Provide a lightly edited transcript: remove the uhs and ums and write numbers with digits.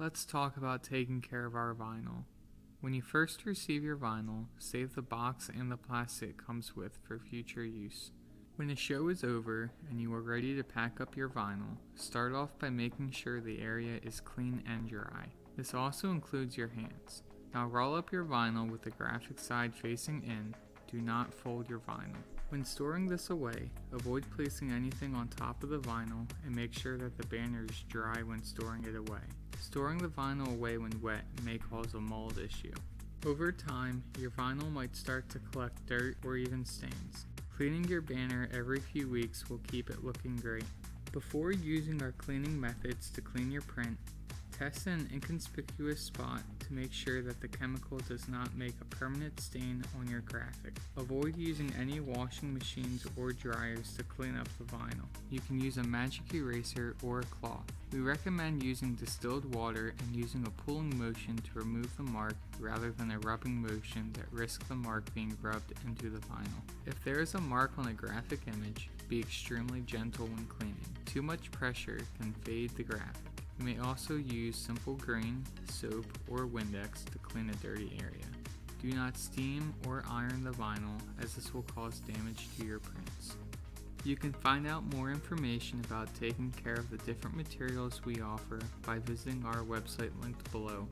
Let's talk about taking care of our vinyl. When you first receive your vinyl, save the box and the plastic it comes with for future use. When the show is over and you are ready to pack up your vinyl, start off by making sure the area is clean and dry. This also includes your hands. Now roll up your vinyl with the graphic side facing in. Do not fold your vinyl. When storing this away, avoid placing anything on top of the vinyl and make sure that the banner is dry when storing it away. Storing the vinyl away when wet may cause a mold issue. Over time, your vinyl might start to collect dirt or even stains. Cleaning your banner every few weeks will keep it looking great. Before using our cleaning methods to clean your print, test an inconspicuous spot to make sure that the chemical does not make a permanent stain on your graphic. Avoid using any washing machines or dryers to clean up the vinyl. You can use a magic eraser or a cloth. We recommend using distilled water and using a pulling motion to remove the mark rather than a rubbing motion that risks the mark being rubbed into the vinyl. If there is a mark on a graphic image, be extremely gentle when cleaning. Too much pressure can fade the graphic. You may also use simple grain, soap, or Windex to clean a dirty area. Do not steam or iron the vinyl, as this will cause damage to your prints. You can find out more information about taking care of the different materials we offer by visiting our website linked below.